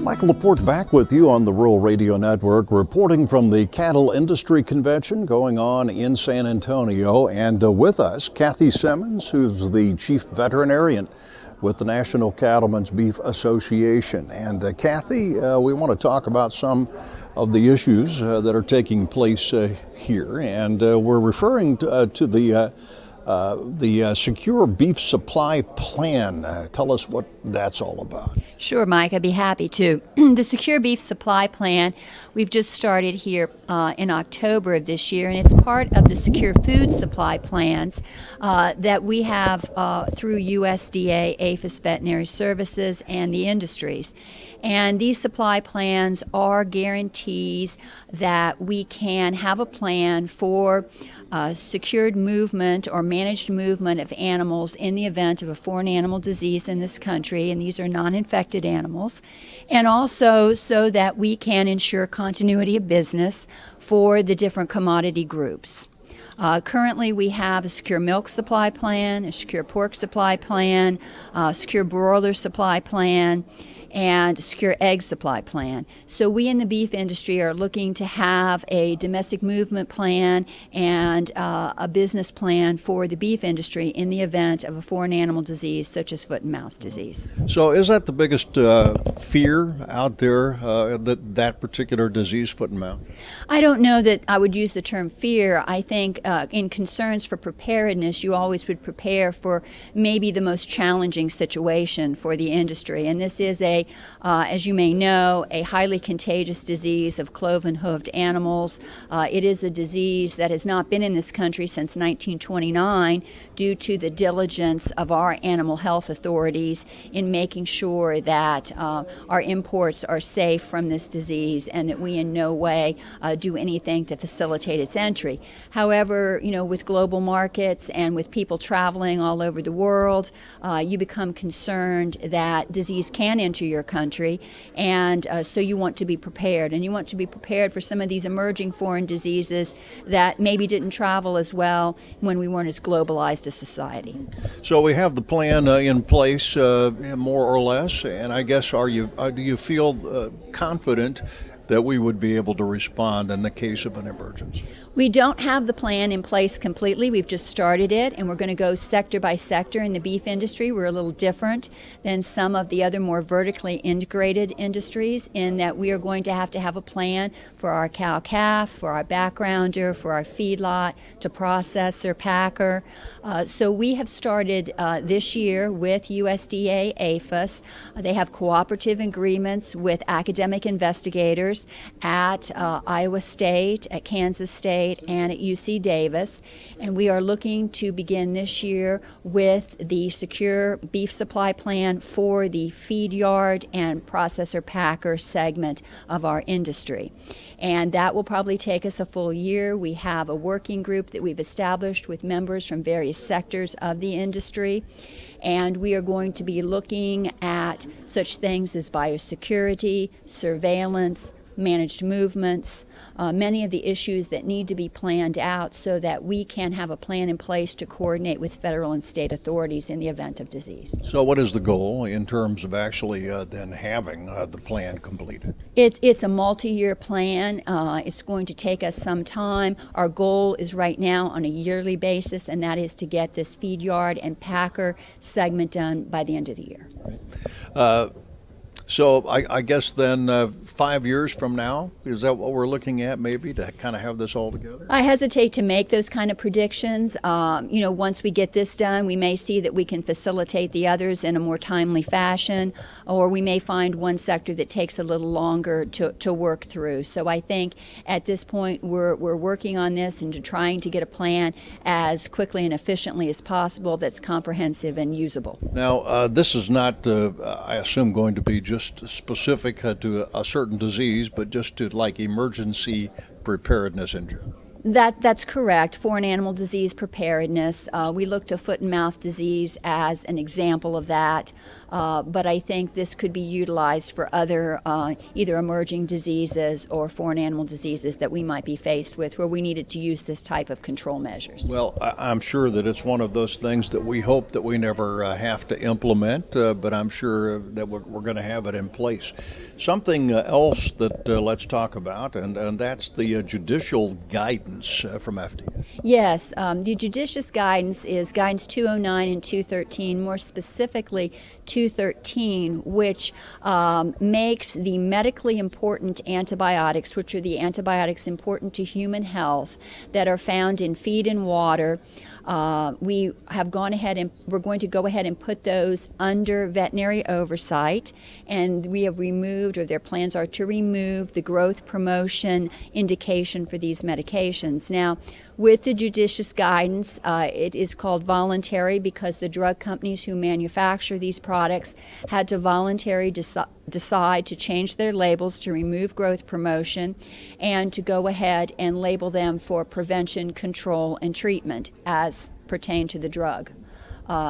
Michael LePorte back with you on the Rural Radio Network, reporting from the Cattle Industry Convention going on in San Antonio. And with us, Kathy Simmons, who's the Chief Veterinarian with the National Cattlemen's Beef Association. And Kathy, we want to talk about some of the issues that are taking place here. And we're referring to the Secure Beef Supply Plan. Tell us what that's all about. Sure, Mike, I'd be happy to. The Secure Beef Supply Plan, we've just started here in October of this year, and it's part of the Secure Food Supply Plans that we have through USDA, APHIS Veterinary Services, and the industries. And these supply plans are guarantees that we can have a plan for secured movement or managed movement of animals in the event of a foreign animal disease in this country, and these are non-infected animals, and also so that we can ensure continuity of business for the different commodity groups. Currently, we have a secure milk supply plan, a secure pork supply plan, a secure broiler supply plan, and secure egg supply plan. So we in the beef industry are looking to have a domestic movement plan and a business plan for the beef industry in the event of a foreign animal disease such as foot and mouth disease. So is that the biggest fear out there, that particular disease, foot and mouth? I don't know that I would use the term fear. I think in concerns for preparedness, you always would prepare for maybe the most challenging situation for the industry. And this is as you may know, a highly contagious disease of cloven-hooved animals. It is a disease that has not been in this country since 1929 due to the diligence of our animal health authorities in making sure that our imports are safe from this disease and that we in no way do anything to facilitate its entry. However, with global markets and with people traveling all over the world, you become concerned that disease can enter your country, and so you want to be prepared, and you want to be prepared for some of these emerging foreign diseases that maybe didn't travel as well when we weren't as globalized a society. So we have the plan in place, more or less, and I guess do you feel confident that we would be able to respond in the case of an emergency? We don't have the plan in place completely. We've just started it, and we're going to go sector by sector in the beef industry. We're a little different than some of the other more vertically integrated industries in that we are going to have a plan for our cow-calf, for our backgrounder, for our feedlot, to processor, packer. So we have started this year with USDA, APHIS. They have cooperative agreements with academic investigators at Iowa State, at Kansas State, and at UC Davis, and we are looking to begin this year with the Secure Beef Supply Plan for the feed yard and processor packer segment of our industry. And that will probably take us a full year. We have a working group that we've established with members from various sectors of the industry, and we are going to be looking at such things as biosecurity, surveillance, managed movements, many of the issues that need to be planned out so that we can have a plan in place to coordinate with federal and state authorities in the event of disease. So what is the goal in terms of actually then having the plan completed? It's a multi-year plan. It's going to take us some time. Our goal is right now on a yearly basis, and that is to get this feed yard and packer segment done by the end of the year. Right. So I guess then 5 years from now, is that what we're looking at maybe to kind of have this all together? I hesitate to make those kind of predictions. Once we get this done, we may see that we can facilitate the others in a more timely fashion, or we may find one sector that takes a little longer to work through. So I think at this point we're working on this and trying to get a plan as quickly and efficiently as possible that's comprehensive and usable. Now, this is not, I assume, going to be just specific to a certain disease, but just to like emergency preparedness in general. That's correct. Foreign animal disease preparedness. We looked to foot and mouth disease as an example of that, but I think this could be utilized for other either emerging diseases or foreign animal diseases that we might be faced with where we needed to use this type of control measures. Well, I'm sure that it's one of those things that we hope that we never have to implement, but I'm sure that we're going to have it in place. Something else that let's talk about, and that's the judicial guidance from FDA. Yes, the judicious guidance is Guidance 209 and 213, more specifically 213, which makes the medically important antibiotics, which are the antibiotics important to human health that are found in feed and water. We have gone ahead and we're going to go ahead and put those under veterinary oversight, and we have removed, or their plans are to remove, the growth promotion indication for these medications. Now, with the judicious guidance, it is called voluntary because the drug companies who manufacture these products had to voluntarily decide to change their labels to remove growth promotion and to go ahead and label them for prevention, control, and treatment as pertain to the drug.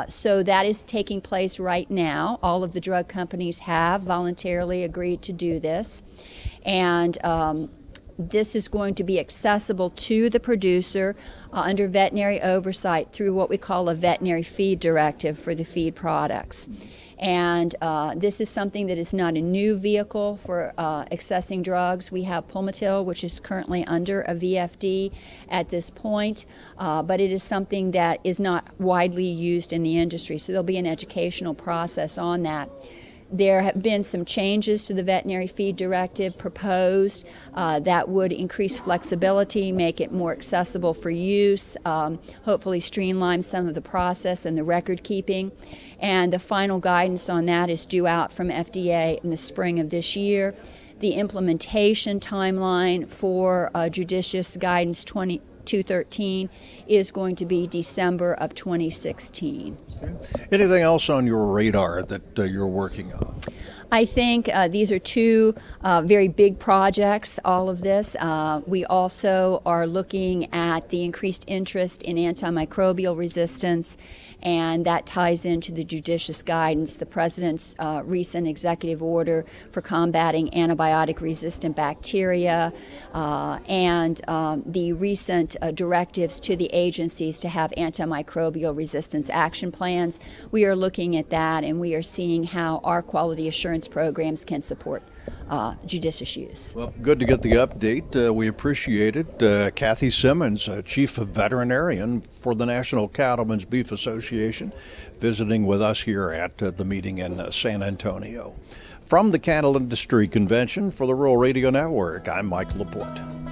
So that is taking place right now. All of the drug companies have voluntarily agreed to do this, and this is going to be accessible to the producer under veterinary oversight through what we call a veterinary feed directive for the feed products. And this is something that is not a new vehicle for accessing drugs. We have Pulmotil, which is currently under a VFD at this point, but it is something that is not widely used in the industry, so there'll be an educational process on that. There have been some changes to the veterinary feed directive proposed that would increase flexibility, make it more accessible for use, hopefully streamline some of the process and the record keeping. And the final guidance on that is due out from FDA in the spring of this year. The implementation timeline for judicious guidance 213 is going to be December of 2016. Anything else on your radar that you're working on? I think these are two very big projects, all of this. We also are looking at the increased interest in antimicrobial resistance, and that ties into the judicious guidance, the President's recent executive order for combating antibiotic-resistant bacteria, and the recent directives to the agencies to have antimicrobial resistance action plans. We are looking at that, and we are seeing how our quality assurance programs can support judicious use. Well, good to get the update. We appreciate it. Kathy Simmons, Chief Veterinarian for the National Cattlemen's Beef Association, visiting with us here at the meeting in San Antonio. From the Cattle Industry Convention for the Rural Radio Network, I'm Mike LePorte.